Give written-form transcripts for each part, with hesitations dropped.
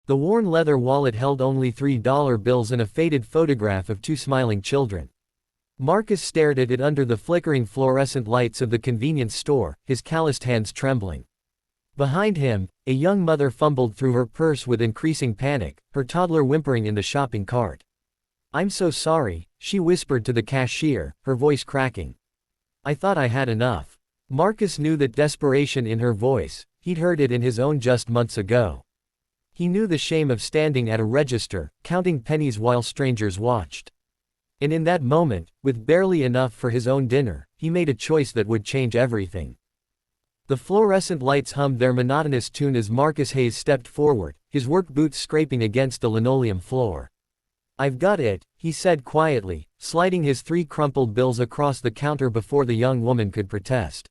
The worn leather wallet held only $3 bills and a faded photograph of two smiling children. Marcus stared at it under the flickering fluorescent lights of the convenience store, his calloused hands trembling. Behind him, a young mother fumbled through her purse with increasing panic, her toddler whimpering in the shopping cart. "I'm so sorry," she whispered to the cashier, her voice cracking. "I thought I had enough." Marcus knew that desperation in her voice, he'd heard it in his own just months ago. He knew the shame of standing at a register, counting pennies while strangers watched. And in that moment, with barely enough for his own dinner, he made a choice that would change everything. The fluorescent lights hummed their monotonous tune as Marcus Hayes stepped forward, his work boots scraping against the linoleum floor. "I've got it," he said quietly, sliding his 3 crumpled bills across the counter before the young woman could protest.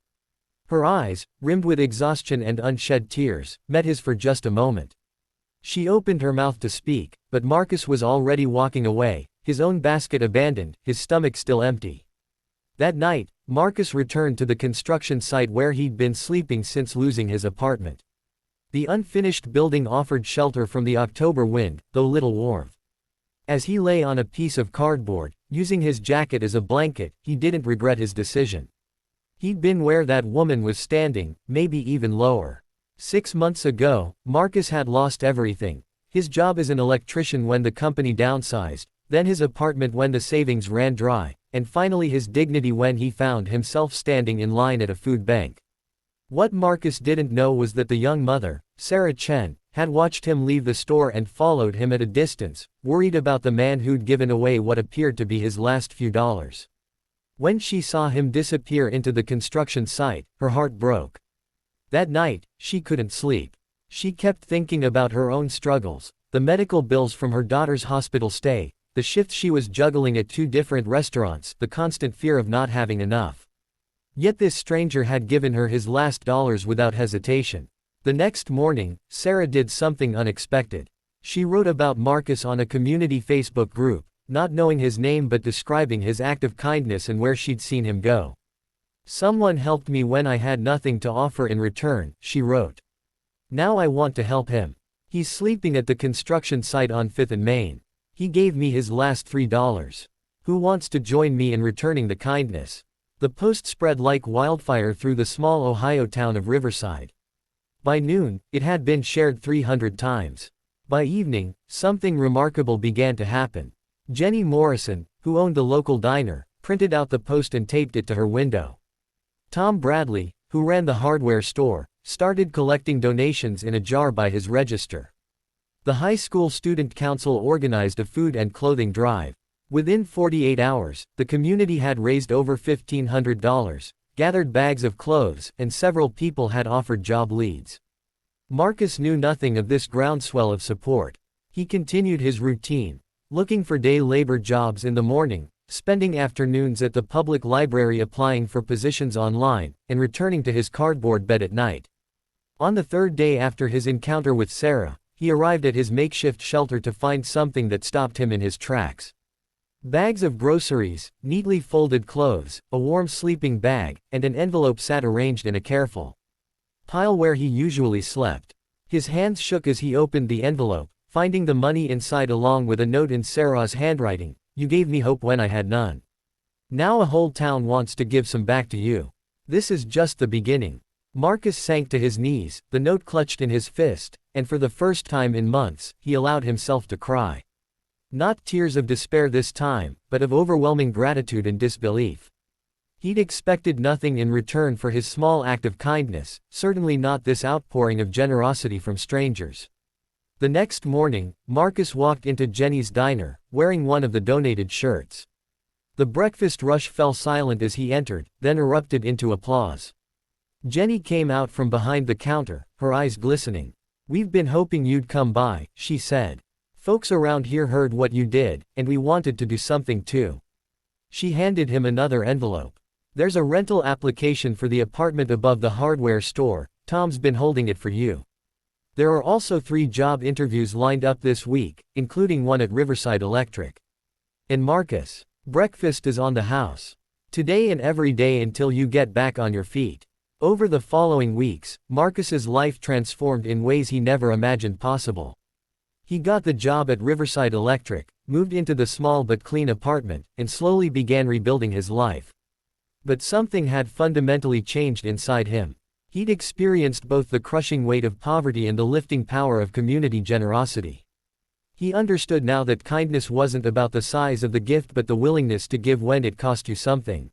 Her eyes, rimmed with exhaustion and unshed tears, met his for just a moment. She opened her mouth to speak, but Marcus was already walking away, his own basket abandoned, his stomach still empty. That night, Marcus returned to the construction site where he'd been sleeping since losing his apartment. The unfinished building offered shelter from the October wind, though little warmth. As he lay on a piece of cardboard, using his jacket as a blanket, he didn't regret his decision. He'd been where that woman was standing, maybe even lower. 6 months ago, Marcus had lost everything: his job as an electrician when the company downsized, then his apartment when the savings ran dry, and finally his dignity when he found himself standing in line at a food bank. What Marcus didn't know was that the young mother, Sarah Chen, had watched him leave the store and followed him at a distance, worried about the man who'd given away what appeared to be his last few dollars. When she saw him disappear into the construction site, her heart broke. That night, she couldn't sleep. She kept thinking about her own struggles, the medical bills from her daughter's hospital stay, the shifts she was juggling at 2 different restaurants, the constant fear of not having enough. Yet this stranger had given her his last dollars without hesitation. The next morning, Sarah did something unexpected. She wrote about Marcus on a community Facebook group, not knowing his name but describing his act of kindness and where she'd seen him go. "Someone helped me when I had nothing to offer in return," she wrote. "Now I want to help him. He's sleeping at the construction site on 5th and Main. He gave me his last $3. Who wants to join me in returning the kindness?" The post spread like wildfire through the small Ohio town of Riverside. By noon, it had been shared 300 times. By evening, something remarkable began to happen. Jenny Morrison, who owned the local diner, printed out the post and taped it to her window. Tom Bradley, who ran the hardware store, started collecting donations in a jar by his register. The high school student council organized a food and clothing drive. Within 48 hours, the community had raised over $1,500, gathered bags of clothes, and several people had offered job leads. Marcus knew nothing of this groundswell of support. He continued his routine, looking for day labor jobs in the morning, spending afternoons at the public library applying for positions online, and returning to his cardboard bed at night. On the 3rd day after his encounter with Sarah, he arrived at his makeshift shelter to find something that stopped him in his tracks. Bags of groceries, neatly folded clothes, a warm sleeping bag, and an envelope sat arranged in a careful pile where he usually slept. His hands shook as he opened the envelope, finding the money inside along with a note in Sarah's handwriting: "You gave me hope when I had none. Now a whole town wants to give some back to you. This is just the beginning." Marcus sank to his knees, the note clutched in his fist, and for the first time in months, he allowed himself to cry. Not tears of despair this time, but of overwhelming gratitude and disbelief. He'd expected nothing in return for his small act of kindness, certainly not this outpouring of generosity from strangers. The next morning, Marcus walked into Jenny's diner, wearing one of the donated shirts. The breakfast rush fell silent as he entered, then erupted into applause. Jenny came out from behind the counter, her eyes glistening. "We've been hoping you'd come by," she said. "Folks around here heard what you did, and we wanted to do something too." She handed him another envelope. "There's a rental application for the apartment above the hardware store. Tom's been holding it for you. There are also 3 job interviews lined up this week, including one at Riverside Electric. And Marcus, breakfast is on the house. Today and every day until you get back on your feet." Over the following weeks, Marcus's life transformed in ways he never imagined possible. He got the job at Riverside Electric, moved into the small but clean apartment, and slowly began rebuilding his life. But something had fundamentally changed inside him. He'd experienced both the crushing weight of poverty and the lifting power of community generosity. He understood now that kindness wasn't about the size of the gift but the willingness to give when it cost you something.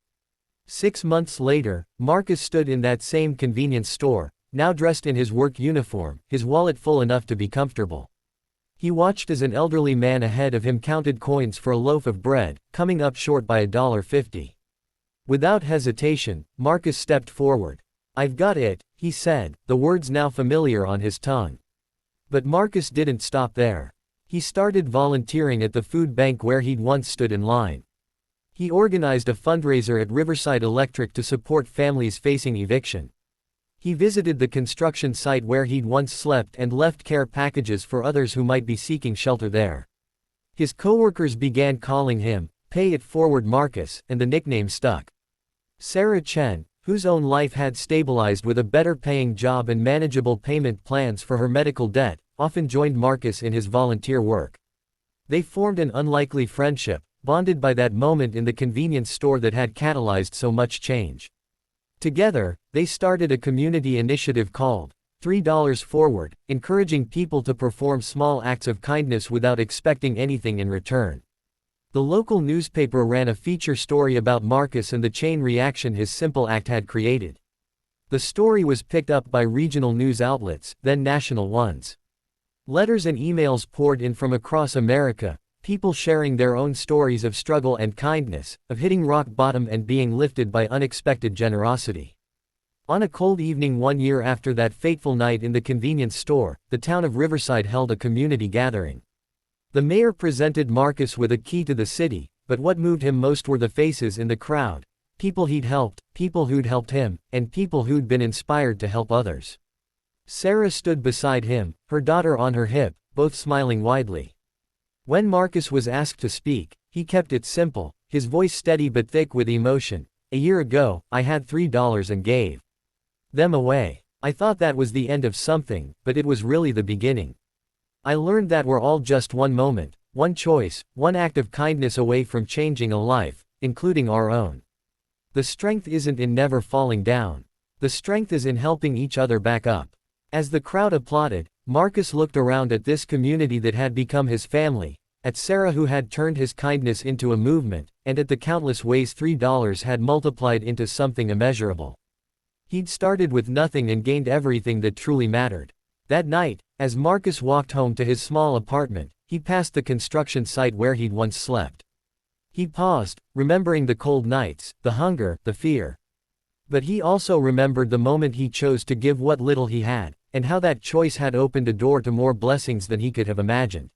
6 months later, Marcus stood in that same convenience store, now dressed in his work uniform, his wallet full enough to be comfortable. He watched as an elderly man ahead of him counted coins for a loaf of bread, coming up short by $1.50. Without hesitation, Marcus stepped forward. "I've got it," he said, the words now familiar on his tongue. But Marcus didn't stop there. He started volunteering at the food bank where he'd once stood in line. He organized a fundraiser at Riverside Electric to support families facing eviction. He visited the construction site where he'd once slept and left care packages for others who might be seeking shelter there. His coworkers began calling him, "Pay It Forward Marcus," and the nickname stuck. Sarah Chen, whose own life had stabilized with a better paying job and manageable payment plans for her medical debt, often joined Marcus in his volunteer work. They formed an unlikely friendship, bonded by that moment in the convenience store that had catalyzed so much change. Together, they started a community initiative called $3 Forward, encouraging people to perform small acts of kindness without expecting anything in return. The local newspaper ran a feature story about Marcus and the chain reaction his simple act had created. The story was picked up by regional news outlets, then national ones. Letters and emails poured in from across America, people sharing their own stories of struggle and kindness, of hitting rock bottom and being lifted by unexpected generosity. On a cold evening 1 year after that fateful night in the convenience store, the town of Riverside held a community gathering. The mayor presented Marcus with a key to the city, but what moved him most were the faces in the crowd. People he'd helped, people who'd helped him, and people who'd been inspired to help others. Sarah stood beside him, her daughter on her hip, both smiling widely. When Marcus was asked to speak, he kept it simple, his voice steady but thick with emotion. "A year ago, I had $3 and gave them away. I thought that was the end of something, but it was really the beginning. I learned that we're all just one moment, one choice, one act of kindness away from changing a life, including our own. The strength isn't in never falling down. The strength is in helping each other back up." As the crowd applauded, Marcus looked around at this community that had become his family, at Sarah who had turned his kindness into a movement, and at the countless ways $3 had multiplied into something immeasurable. He'd started with nothing and gained everything that truly mattered. That night, as Marcus walked home to his small apartment, he passed the construction site where he'd once slept. He paused, remembering the cold nights, the hunger, the fear. But he also remembered the moment he chose to give what little he had, and how that choice had opened a door to more blessings than he could have imagined.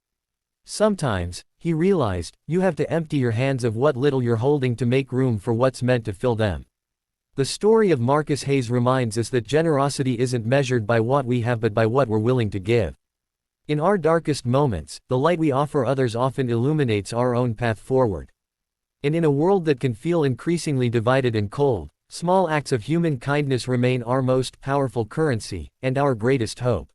Sometimes, he realized, you have to empty your hands of what little you're holding to make room for what's meant to fill them. The story of Marcus Hayes reminds us that generosity isn't measured by what we have but by what we're willing to give. In our darkest moments, the light we offer others often illuminates our own path forward. And in a world that can feel increasingly divided and cold, small acts of human kindness remain our most powerful currency, and our greatest hope.